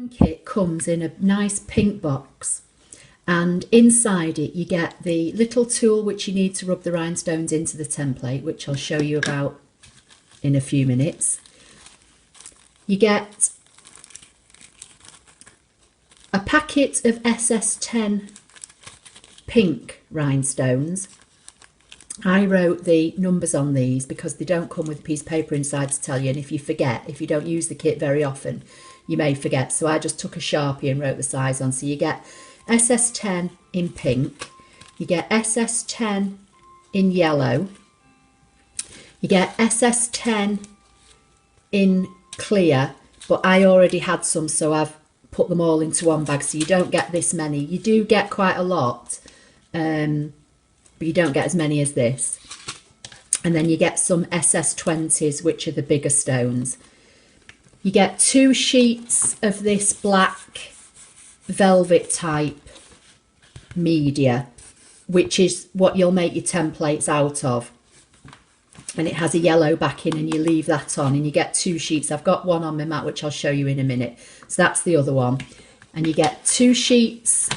Rhinestone kit comes in a nice pink box, and inside it you get the little tool which you need to rub the rhinestones into the template, which I'll show you about in a few minutes. You get a packet of SS10 pink rhinestones. I wrote the numbers on these because they don't come with a piece of paper inside to tell you, and if you forget, if you don't use the kit very often, you may forget. So I just took a Sharpie and wrote the size on. So you get SS10 in pink, you get SS10 in yellow, you get SS10 in clear, but I already had some, so I've put them all into one bag, so you don't get this many. You do get quite a lot, but you don't get as many as this. And then you get some SS20s, which are the bigger stones. You get 2 sheets of this black velvet type media, which is what you'll make your templates out of. And it has a yellow backing, and you leave that on, and you get 2 sheets. I've got one on my mat, which I'll show you in a minute. So that's the other one. And you get 2 sheets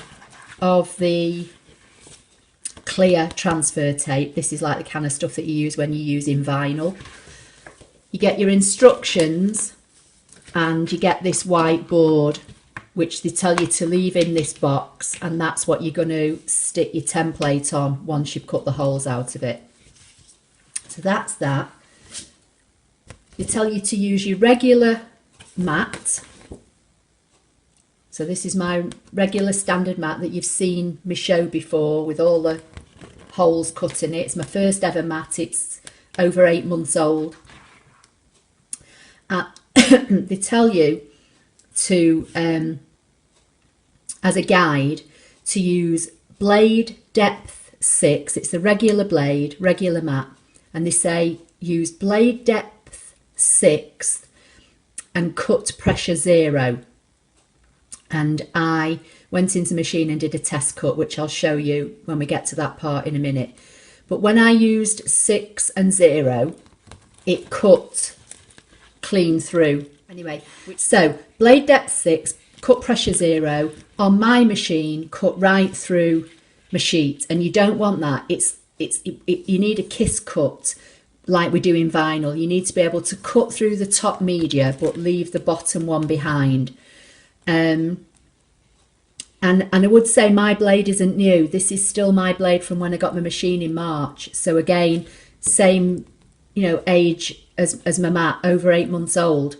of the clear transfer tape. This is like the kind of stuff that you use when you're using vinyl. You get your instructions, and you get this white board, which they tell you to leave in this box, and that's what you're going to stick your template on once you've cut the holes out of it. So that's that. They tell you to use your regular mat. So this is my regular standard mat that you've seen me show before, with all the holes cut in it. It's my first ever mat. It's over 8 months old. They tell you to, as a guide, to use blade depth 6. It's a regular blade, regular mat. And they say use blade depth 6 and cut pressure 0. And I went into the machine and did a test cut, which I'll show you when we get to that part in a minute. But when I used 6 and 0, it cut clean through. Anyway, so blade depth 6, cut pressure 0, on my machine, cut right through my sheet. And you don't want that. You need a kiss cut like we do in vinyl. You need to be able to cut through the top media but leave the bottom one behind. And I would say my blade isn't new. This is still my blade from when I got my machine in March. So again, same, age as my mat, over 8 months old.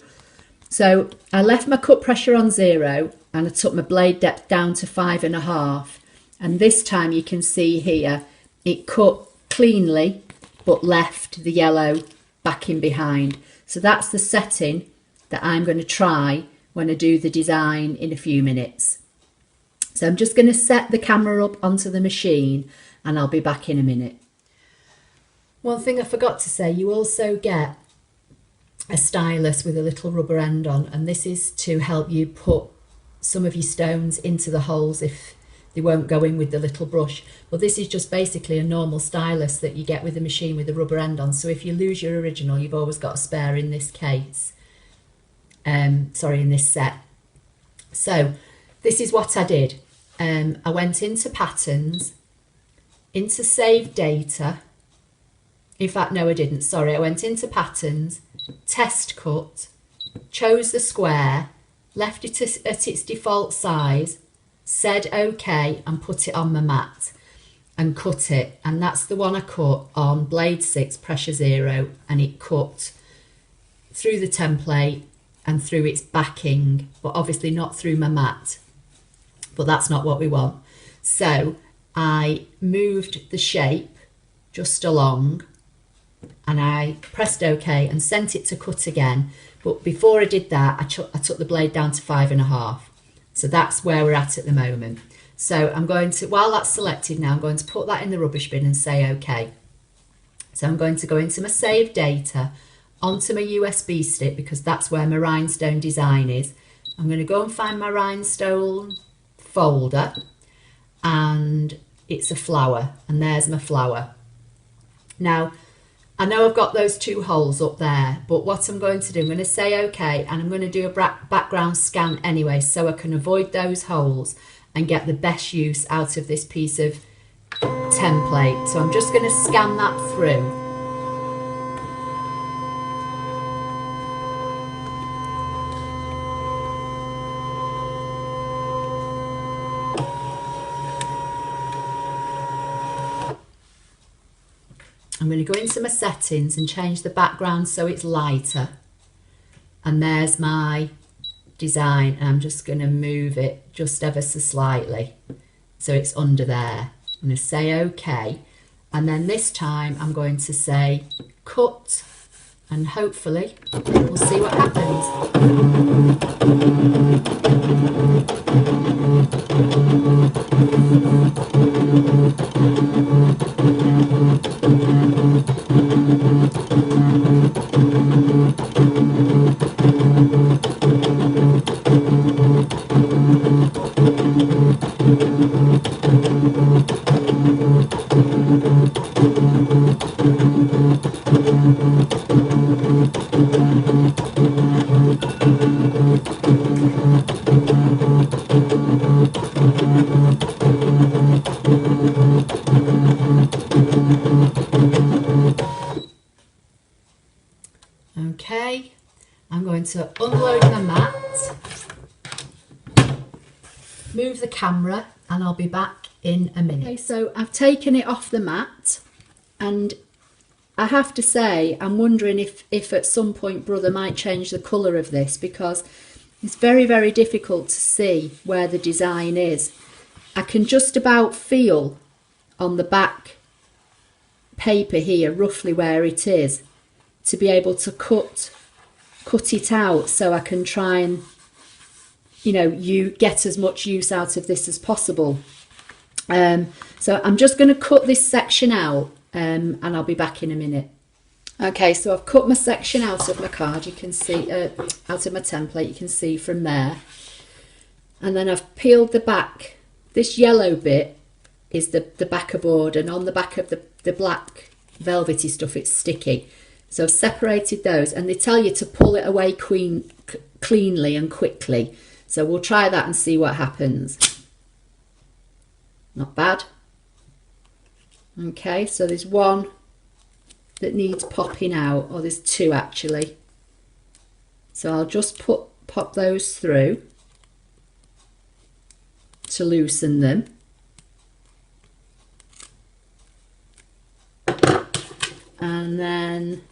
So I left my cut pressure on 0, and I took my blade depth down to 5.5. And this time you can see here, it cut cleanly, but left the yellow backing behind. So that's the setting that I'm going to try when I do the design in a few minutes. So I'm just going to set the camera up onto the machine, and I'll be back in a minute. One thing I forgot to say, you also get a stylus with a little rubber end on, and this is to help you put some of your stones into the holes if they won't go in with the little brush. But this is just basically a normal stylus that you get with the machine with the rubber end on. So if you lose your original, you've always got a spare in this case. In this set. So this is what I did. I went into patterns, into save data. In fact, no, I didn't. Sorry, I went into patterns, test cut, chose the square, left it at its default size, said OK, and put it on my mat and cut it. And that's the one I cut on blade 6, pressure 0, and it cut through the template and through its backing, but obviously not through my mat. But that's not what we want. So I moved the shape just along, and I pressed OK and sent it to cut again. But before I did that, I took the blade down to 5.5. So that's where we're at the moment. So I'm going to, while that's selected now, I'm going to put that in the rubbish bin and say OK. So I'm going to go into my save data, onto my USB stick, because that's where my rhinestone design is. I'm going to go and find my rhinestone folder, and it's a flower, and there's my flower. Now, I know I've got those 2 holes up there, but what I'm going to do, I'm going to say OK, and I'm going to do a background scan anyway, so I can avoid those holes and get the best use out of this piece of template. So I'm just going to scan that through. I'm going to go into my settings and change the background so it's lighter. And there's my design. And I'm just going to move it just ever so slightly so it's under there. I'm going to say OK. And then this time I'm going to say cut, and hopefully we'll see what happens. Okay, I'm going to unload my mat, move the camera, and I'll be back in a minute. Okay, so I've taken it off the mat, and I have to say I'm wondering if at some point Brother might change the colour of this, because it's very, very difficult to see where the design is. I can just about feel on the back paper here roughly where it is, to be able to cut it out so I can try and, you know, get as much use out of this as possible. So I'm just going to cut this section out, and I'll be back in a minute. Okay, so I've cut my section out of my card, you can see, out of my template, you can see from there. And then I've peeled the back. This yellow bit is the backer board, and on the back of the black velvety stuff, it's sticky. So I've separated those, and they tell you to pull it away cleanly and quickly. So we'll try that and see what happens. Not bad. Okay, so there's one that needs popping out, or there's 2 actually. So I'll just pop those through to loosen them. And then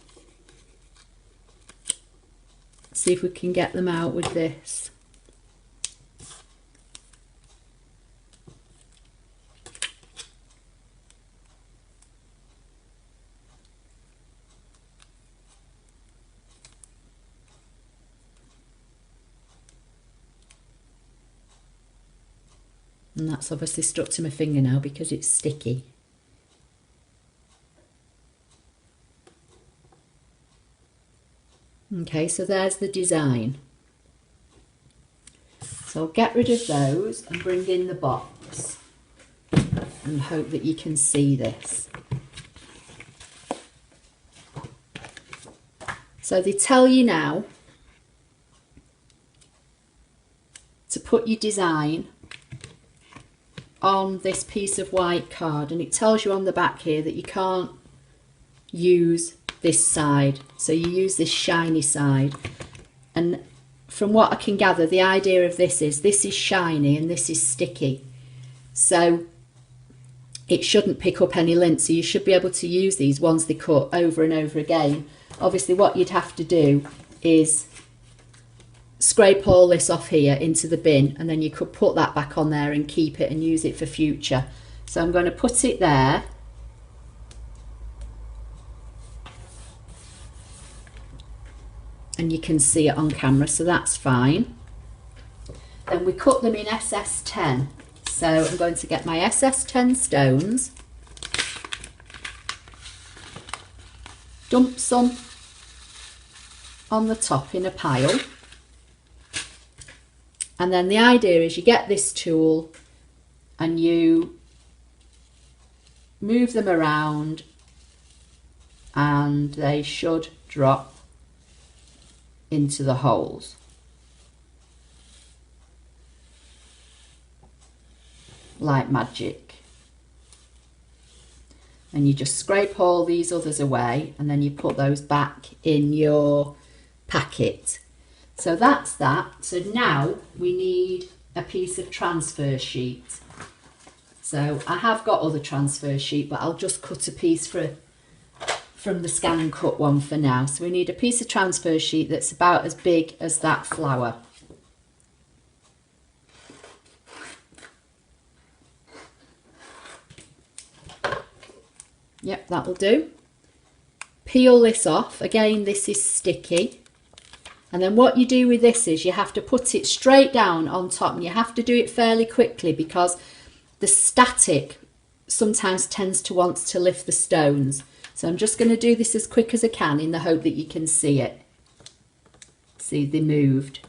see if we can get them out with this. And that's obviously stuck to my finger now because it's sticky. Okay, so there's the design. So I'll get rid of those and bring in the box and hope that you can see this. So they tell you now to put your design on this piece of white card, and it tells you on the back here that you can't use this side, so you use this shiny side. And from what I can gather, the idea of this is shiny and this is sticky, so it shouldn't pick up any lint, so you should be able to use these once they cut over and over again. Obviously what you'd have to do is scrape all this off here into the bin, and then you could put that back on there and keep it and use it for future. So I'm going to put it there. And you can see it on camera, so that's fine. Then we cut them in SS10. So I'm going to get my SS10 stones, dump some on the top in a pile. And then the idea is you get this tool and you move them around and they should drop into the holes. Like magic. And you just scrape all these others away, and then you put those back in your packet. So that's that. So now we need a piece of transfer sheet. So I have got other transfer sheet, but I'll just cut a piece from the ScanNCut one for now. So we need a piece of transfer sheet that's about as big as that flower. Yep, that'll do. Peel this off. Again, this is sticky. And then what you do with this is you have to put it straight down on top, and you have to do it fairly quickly because the static sometimes tends to want to lift the stones. So I'm just going to do this as quick as I can in the hope that you can see it. See, they moved.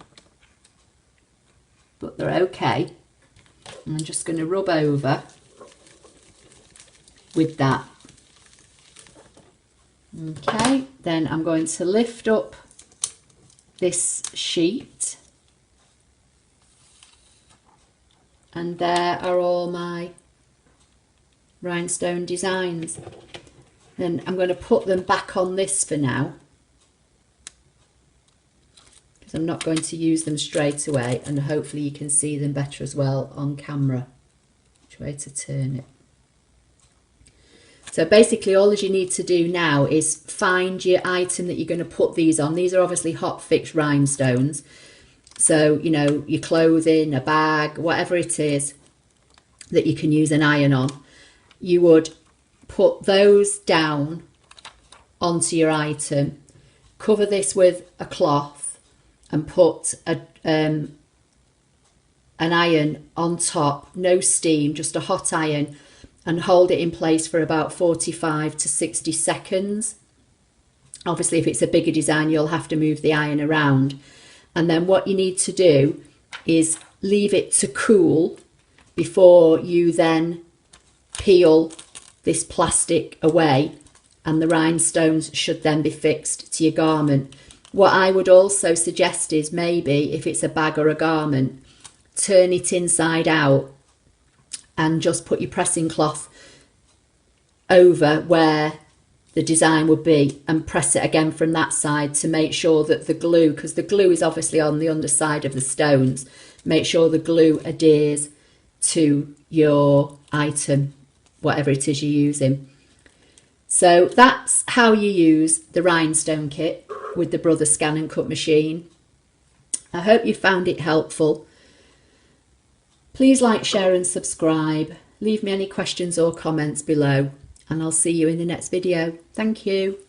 But they're okay. And I'm just going to rub over with that. Okay, then I'm going to lift up this sheet, and there are all my rhinestone designs. Then I'm going to put them back on this for now, because I'm not going to use them straight away, and hopefully you can see them better as well on camera. Which way to turn it? So basically all you need to do now is find your item that you're going to put these on. These are obviously hot fix rhinestones. So, you know, your clothing, a bag, whatever it is that you can use an iron on, you would put those down onto your item, cover this with a cloth and put an iron on top, no steam, just a hot iron, and hold it in place for about 45 to 60 seconds. Obviously, if it's a bigger design, you'll have to move the iron around. And then what you need to do is leave it to cool before you then peel this plastic away, and the rhinestones should then be fixed to your garment. What I would also suggest is maybe if it's a bag or a garment, turn it inside out and just put your pressing cloth over where the design would be and press it again from that side to make sure that the glue, because the glue is obviously on the underside of the stones, make sure the glue adheres to your item, whatever it is you're using. So that's how you use the rhinestone kit with the Brother ScanNCut machine. I hope you found it helpful. Please like, share and subscribe. Leave me any questions or comments below, and I'll see you in the next video. Thank you.